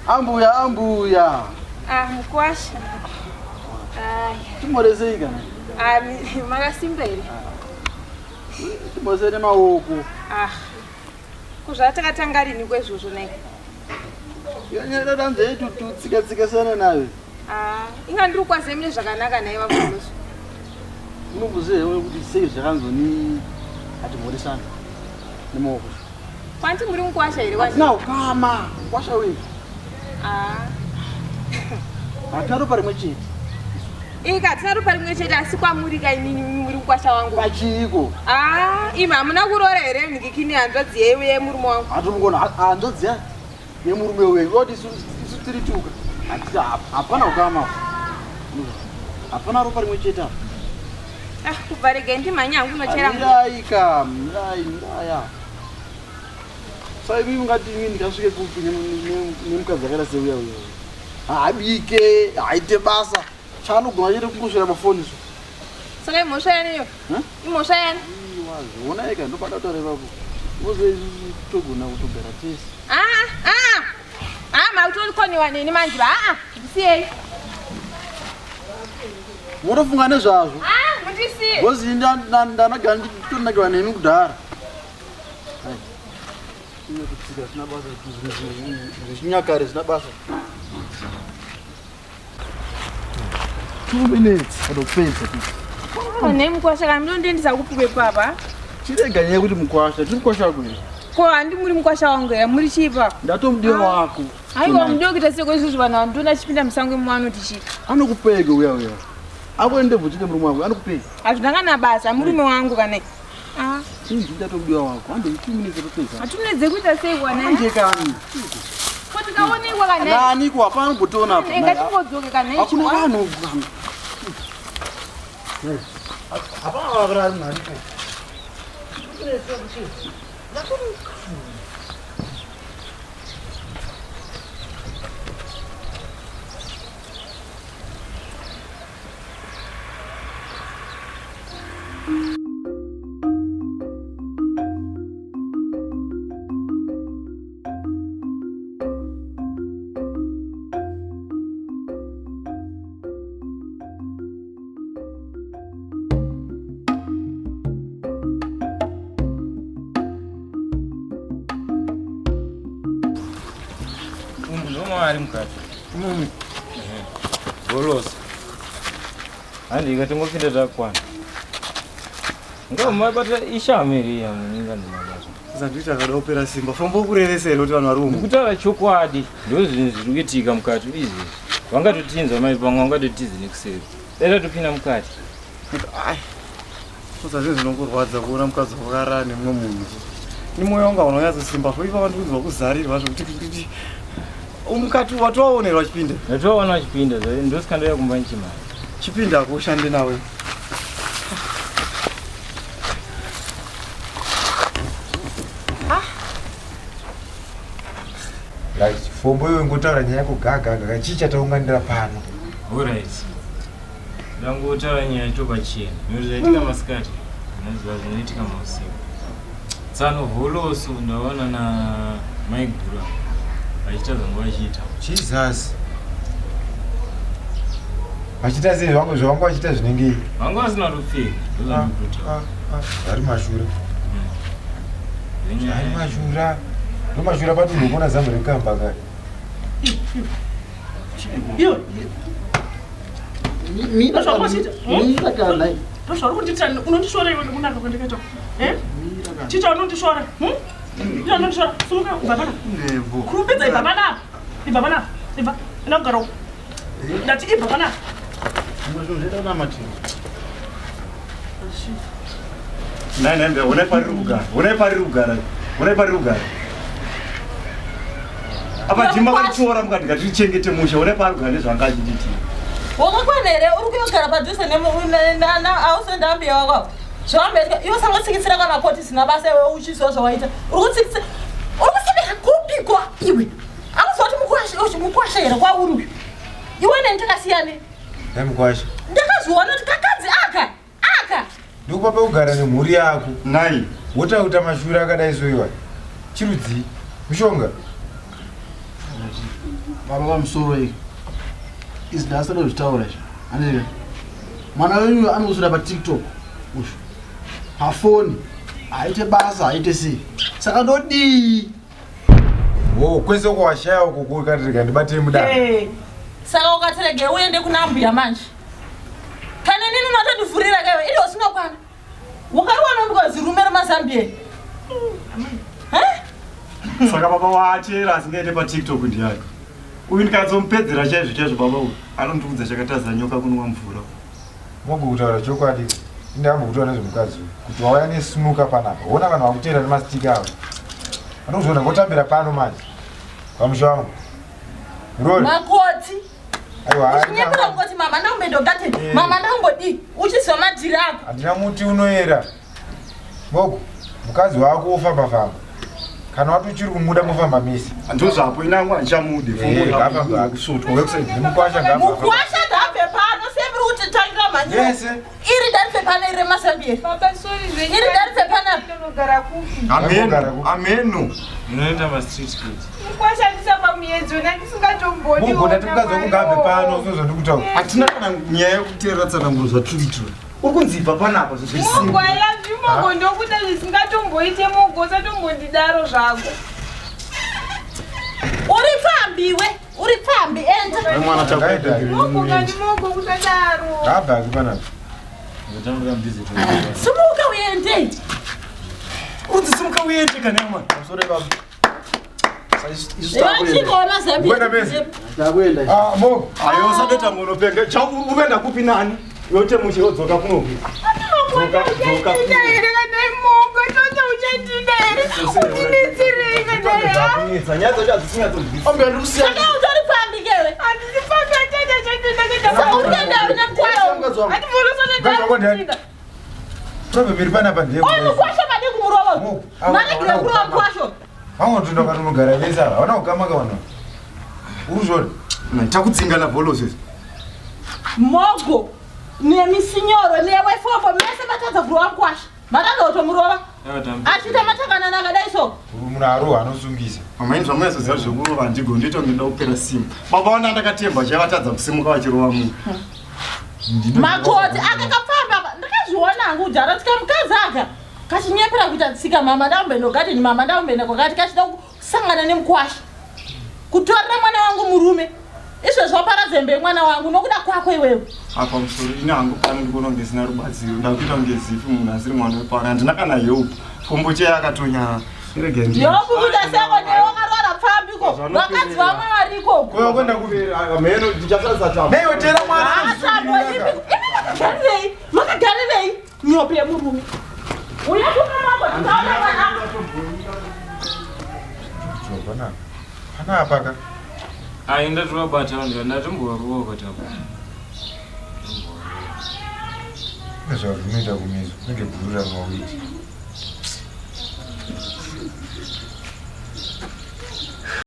Ambuya. Mukwasha. Tumorezei kana? Makasimbere. Tumozene maoko. Kuzvatakatanga rini kwezvozvo nei? Yanyara danze tutsika sana nawe. Ingandiri kwazemune zvakanaka naye vakuloso. Unokuziva kuti sei zvakanzoni ati mhoresana nemaoko. Kwanti muri mukwasha here kwati? Hatina ukama. Kwasha wewe. Hatina ropa rimwe chete. Ika hatina ropa rimwe chete asi kwamuri kainini muri mukwasha wangu. Pachiko. Imi hamuna kuroora here mhikikini hanzvadzi yemurume wangu. Hatomugona hanzvadzi yemurume wewe. Oti isu tirituka. Hapana ukama. Hapana ropa rimwe chete apa. Kubva regai ndimhanya hangu inochera muraya. Saivi ungati inini ndikasvike kupi nemukadzi akaita seuya uya. Abike, aite basa. Chaanogona chete kungosvera mafoni so. Saka imhosva yani iyo? Imhosva yani? Wazviona ega ndopanda kutaura ipapo. Togona kutogara tese. Mautokoniwa nini manjiva? Ndisiyei. Munofunga nezvazvo? Mundisiye. Bozi ndanagara nditonakiwa nemi kudhara. Kutsika zvisina basa, zvechinyakare zvisina basa. 2 minutes adopedza kuti. Mukwasha kana ndondiendesa kupiwe papa. Chirega nyaya kuti mukwasha, tiri mukwasha kuri. Ko handi muri mukwasha wangu ya muri chipa. Ndatomudiwa wako. Aiwa mudiwa kuita seko izvozvo vanhu vandona chipinda musango mumwe tichi. Anokupega uya. Akuende bvutike murume wangu, anokupega. Hazvinangana basa murume wangu kana. Inzi ndatomudiwa wako. Hande 2 minutes adopedza. Hatunedze kuita sei wana. Anje kani. Kuti kaonekwa kana. Nani ko hapana kubotona hapo. Ngatingodzoke kana. Hakuna vanhu. Hapana wabara nani. Ari mukati. Bolosa. Handi ikatongopinda takwana. Ngomabata ishamiri ya muninga ndimabasa. Sandita kadopera simba. Fombo kureresera kuti vanhu varumu. Ndikutaura chokwadi. Ndozvinhu zviri kuitika mukati izvi. Vangatotinzwa mai pamwe vangatotizi nekuseri. Dai topinda mukati. Sasa zvinhu zvinokurwadza kuona mukadzi wakarara nemumwe munhu. Ni mwoyo wanga unonyatsa simba. Kuipa vanhu kunzwa kuzarirwa zvokuti umukati watowaonerwa chipinda. Ndatoona chipinda ndosikandoya kumba nchimari. Chipinda akushande nawe. Right, fombo iwe ngotaura nyaya yekugaga chicha taunganira pano. Alright. Ndangotaura nyaya yatopachena. Zvinoitika masikati. Nazuva zvinoitika mausiku. Tsano holoso ndaona na maigura. Achita zangu achiita. Jesus. Achita sei zvangu achita zvinenge. Vangu asina rupfeka. Ari mashura. Ari mashura. Ndo mashura patu ndokona zamu rekamba kare. Yo. Mira kana. Tosha ukunditani unondishora iwe kunaka kwendekacho. Chicha unondishora. Ino unondishora. Sumuka ubabana. Nebo. Kurupedza ibabana. Ibabana. Inagaro. Ndati ibabana. Ndozvozveda na mati. Nai one pari rugara. Apa jimba kachora mukati ngatichengete musha one pari rugara nezvangachititi. Wakakwanere uri kuyogara padhuze na ausendambiya wako. Zvambe iwe sangotsikitsira kana koti sina basa iwe uchiziva zvawaita. Uri kutsika kupi kwa iwe. Akuzoti mukwasha here kwauri. Iwe nentakasiyane. Mukwasha. Ndakazviona kuti kakadzi aka. Ndokupapa kugara nemhuri yako. Nai. Wotauta mashura akadai soiwa. Chirudzi. Mushonga. baba vamusoro iyi izi ndasada kuzvitaura izvo andika mwana wenyu anoswera patiktok usho pafoni haite basa haite sei saka ndodii kwese kwashaya uko kukatirika ndibatei mudana saka ukatirege uende kuna mbuya manje kana nini unotondivhurira kaiwe ili usingakwana wakaiwana ndikazirume remazambie saka baba waachera asingaite patiktok ndiyake uyu ndikadzomupedzera chaizvo chaizvo baba uyu anondiudza chakataza nyoka kunwa mvura mogu kutaura chokwadi indihamba kutaura nezvemukadzi kuti wauya nesnuka panapa ona vanhu vakutera nemastika avo anokuzoona ngotambira pano manje pamusha wangu rori makoti uchinyepera ngoti mama ndakumbendogati mama ndakungodi uchiziva madhiri ako handina muti unoyera mogu mukadzi wako ufamba-famba kana wati uchiri kumuda mufamba misi ndozvapo inangu handichamude mukwasha mukwasha ndabve pano semiri kuti tangira manyese iri ndarife pano iri remasambiri iri ndarife pano ameno munoenda mastreet kids mukwashandisa pamuedzona ndisingatomboni mugona timukadzi wakungabve pano zozondikutaura hatina kana nyaya yekuteerera tsananguro zvaturitura uri kunzibva panapa mogo I love you mogo ndokuda zvisingatomboite mogo usatombondidaro zvako uri pambi enda mogo ngani mogo kusadaro ngabhaki panapa ndotambira mbizi simuka uende unzi simuka uende kanema iwachikawa mazambia mogu ayo usadeta ngonopenga chauvenda kupi nani yote muchirodzoka kunoku probemiri panapa ndievangotonda katonogara vese ava vana kukamaka vana uruzvona takudzingana bholozvezi mogo nemisinyoro newefopo mese matadza kurova mukwasha matadza kutomurova achita matakana akadai so munhu arohwa anosungisa mamaini zvamuyazoziva zvekurova handigo nditongenda kupera simba baba vana ndakatemba chaivatadza kusimuka vachirova munhu makoti akakapfamba ndakazviona hangu kudharatika mukadzi aka kachinyepera kuita tsika mama ndakumbenda gadheni mama ndakumbenda kwakati kachida kusangana nemukwasha kutorera mwana wangu murume izvo zvaparazembe mwana wangu nokuda kwako iwewe apa musoro ine hangu pano ndikuona kunge zina rubatsiro ndakuita kunge zifi munhu asiri mwana wepano handina kana yehupu pfumbo cheye akatonyara yopu kuita seko newakarwara pfambiko vakadzi vamwe variko kwenda meno ndichasadza chavo neiwetera mwana makagarirei nyope yemurume panapaka ainda tovabata ndatimboruoko tabo nezvauri unoita kumizo unenge bhurura mawiti